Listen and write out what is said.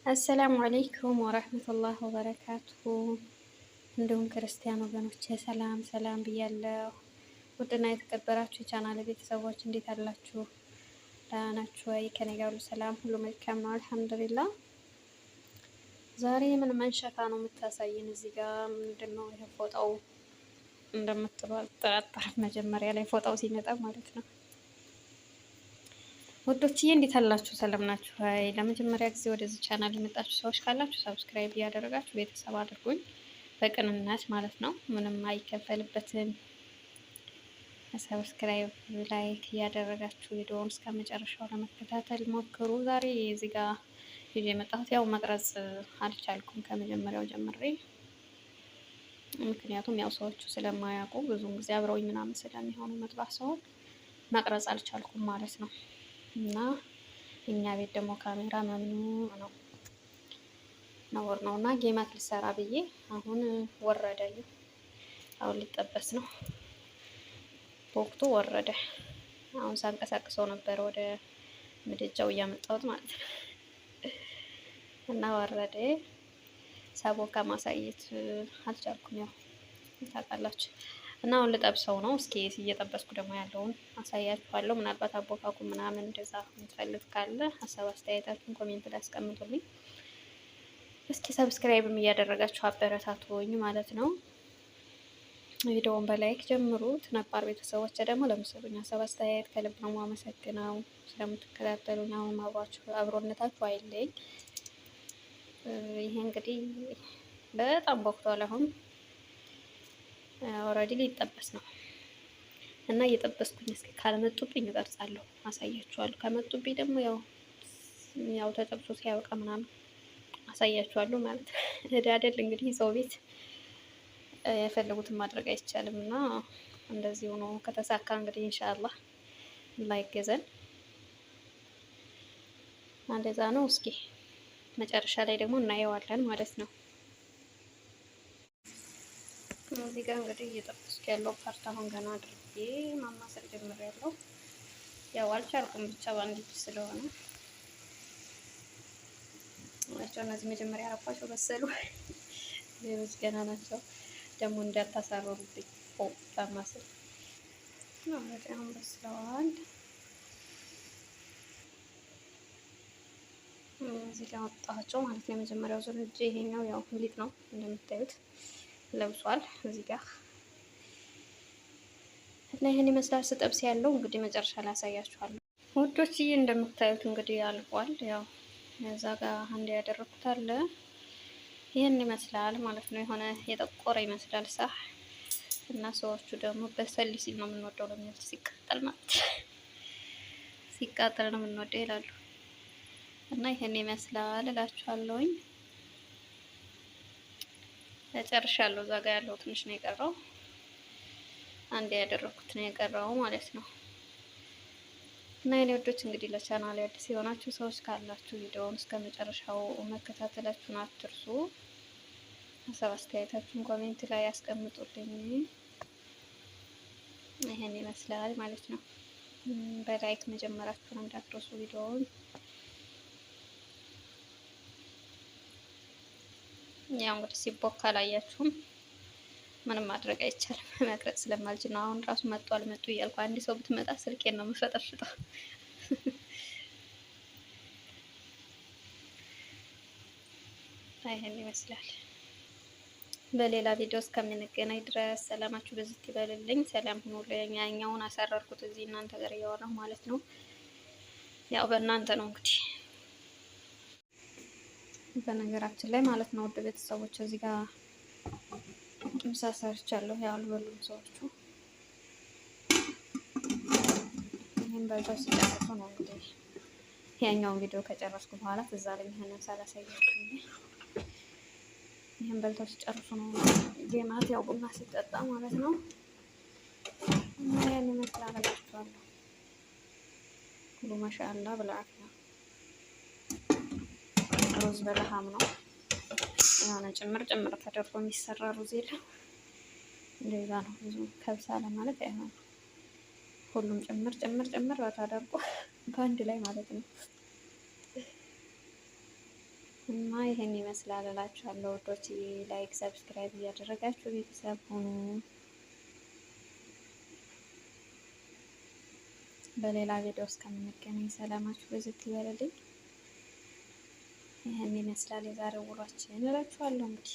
አሰላሙ አለይኩም ወረህመቱላህ ወበረካቱሁ። እንዲሁም ክርስቲያን ወገኖቼ ሰላም ሰላም ብያለሁ። ውድና የተከበራችሁ የቻናል ቤተሰቦች እንዴት አላችሁ? ደህና ናችሁ ወይ? ከኔ ጋር ሁሉ ሰላም ሁሉ መልካም ነው አልሐምዱሊላህ። ዛሬ ምን መንሸታ ነው የምታሳይን? እዚህ ጋር ምንድን ነው ይሄ? ፎጣው እንደምትሉ አልጠራጠርም። መጀመሪያ ላይ ፎጣው ሲመጣ ማለት ነው። ውዶችዬ እንዴት አላችሁ? ሰላም ናችሁ? አይ ለመጀመሪያ ጊዜ ወደዚህ ቻናል የመጣችሁ ሰዎች ካላችሁ ሰብስክራይብ እያደረጋችሁ ቤተሰብ አድርጉኝ፣ በቅንነት ማለት ነው። ምንም አይከፈልበትም። ሰብስክራይብ ላይክ እያደረጋችሁ ቪዲዮውን እስከ መጨረሻው ለመከታተል ሞክሩ። ዛሬ እዚህ ጋር ይዤ የመጣሁት ያው መቅረጽ አልቻልኩም ከመጀመሪያው ጀምሬ፣ ምክንያቱም ያው ሰዎቹ ስለማያውቁ ብዙውን ጊዜ አብረውኝ ምናምን ስለሚሆኑ መጥባት ሰውን መቅረጽ አልቻልኩም ማለት ነው። እና እኛ ቤት ደግሞ ካሜራ መምኑዕ ነው ነውር ነው። እና ጌማት ልሰራ ብዬ አሁን ወረደ። አሁን ሊጠበስ ነው። በወቅቱ ወረደ። አሁን ሳንቀሳቅሰው ነበር ወደ ምድጃው እያመጣሁት ማለት ነው። እና ወረደ። ሳቦካ ማሳየት አልቻልኩም፣ ያው ታውቃላችሁ። እና አሁን ልጠብሰው ነው። እስኪ እየጠበስኩ ደግሞ ያለውን አሳያችኋለሁ። ምናልባት አቦካኩ ምናምን እንደዛ የምትፈልግ ካለ ሀሳብ አስተያየታችሁን ኮሜንት ላይ አስቀምጡልኝ። እስኪ ሰብስክራይብም እያደረጋችሁ አበረታቱኝ ማለት ነው። ቪዲዮውን በላይክ ጀምሩት። ነባር ቤተሰቦች ደግሞ ለምትሰጡኝ ሀሳብ አስተያየት ከልብ ነው የማመሰግነው። ስለምትከታተሉኝ አሁን አብሮነታችሁ አይለኝ። ይሄ እንግዲህ በጣም ቦክቷል። አሁን ኦልሬዲ ሊጠበስ ነው እና እየጠበስኩኝ እስኪ ካልመጡብኝ እቀርጻለሁ፣ አሳያችኋለሁ። ከመጡብኝ ደግሞ ያው ተጠብሶ ሲያበቃ ምናምን አሳያችኋለሁ ማለት ነው። አይደል እንግዲህ ሰው ቤት የፈለጉትን ማድረግ አይቻልም። እና እንደዚህ ሆኖ ከተሳካ እንግዲህ ኢንሻአላህ ላይገዘን እንደዛ ነው። እስኪ መጨረሻ ላይ ደግሞ እናየዋለን ማለት ነው። እዚህ ጋር እንግዲህ እየጠበስኩ ያለው ፓርት አሁን ገና አድርጌ ማማሰል ጀምሬያለሁ። ያው አልቻልኩም ብቻ በአንድ እጅ ስለሆነ ናቸው። እነዚህ መጀመሪያ አረፋቸው በሰሉ፣ ሌሎች ገና ናቸው። ደግሞ እንዳታሳረሩብኝ ማማሰል ነው። አሁን በስለዋል። እዚህ ጋር ወጣቸው ማለት ነው። የመጀመሪያው ዙር እጄ ይሄኛው ያው ሊጥ ነው እንደምታዩት ለብሷል እዚህ ጋር እና ይሄን ይመስላል ስጠብስ ያለው። እንግዲህ መጨረሻ ላይ አሳያችኋለሁ ውዶችዬ። እንደምታዩት እንግዲህ አልፏል። ያው እዛ ጋር አንድ ያደረኩት አለ። ይሄን ይመስላል ማለት ነው። የሆነ የጠቆረ ይመስላል ሳህ እና ሰዎቹ ደግሞ በሰል ሲል ነው የምንወደው ለሚል ሲቃጠል ማለት ሲቃጠል ነው የምንወደው ይላሉ። እና ይሄን ይመስላል እላችኋለሁኝ። ጨርሻለሁ። እዛ ጋር ያለው ትንሽ ነው የቀረው። አንዴ ያደረኩት ነው የቀረው ማለት ነው። እና የኔ ወዶች እንግዲህ ለቻናል አዲስ የሆናችሁ ሰዎች ካላችሁ ቪዲዮውን እስከ መጨረሻው መከታተላችሁን አትርሱ። ሀሳብ አስተያየታችሁን ኮሜንት ላይ ያስቀምጡልኝ። ይሄን ይመስላል ማለት ነው። በላይክ መጀመራችሁን እንዳትረሱ ቪዲዮውን። ያው እንግዲህ ሲቦካ አላያችሁም፣ ምንም ማድረግ አይቻልም። መቅረጽ ስለማልችል ነው። አሁን ራሱ መጡ አልመጡ እያልኩ አንድ ሰው ብትመጣ ስልኬን ነው የምፈጠፍጠው። ይሄን ይመስላል። በሌላ ቪዲዮ እስከምንገናኝ ድረስ ሰላማችሁ በዚህ ይበልልኝ። ሰላም ሁኑልኝ። ያኛውን አሰረርኩት እዚህ እናንተ ጋር እያወራሁ ማለት ነው። ያው በእናንተ ነው እንግዲህ በነገራችን ላይ ማለት ነው። ውድ ቤተሰቦች እዚህ ጋር ምሳ ሰርቻለሁ። ያው አልበሉም ሰዎቹ። ይሄን በዛው ሲጨርሱ ነው እንግዲህ ያኛውን ቪዲዮ ከጨረስኩ በኋላ ትዝ አለኝ ይሄንን ሳላሳያችሁ። ይሄን በልተው ሲጨርሱ ነው ጌማት ያው ቡና ሲጠጣ ማለት ነው። እና ያን ይመስላል እላችኋለሁ። ሁሉ ማሻአላ ብለዓት ነው። ሩዝ በለሃም ነው የሆነ ጭምር ተደርጎ የሚሰራ ሩዝ የለም። እንደዛ ነው። ብዙ ከብሳ ለማለት አይሆንም። ሁሉም ጭምር ተደርጎ በአንድ ላይ ማለት ነው። እና ይሄን ይመስላል እላችኋለሁ ውዶች። ላይክ ሰብስክራይብ እያደረጋችሁ ቤተሰብ ሁኑ። በሌላ ቪዲዮ እስከምንገናኝ ሰላማችሁ በዝት ይበልልኝ። ይሄን ይመስላል የዛሬው ውሏችን እላችኋለሁ እንግዲህ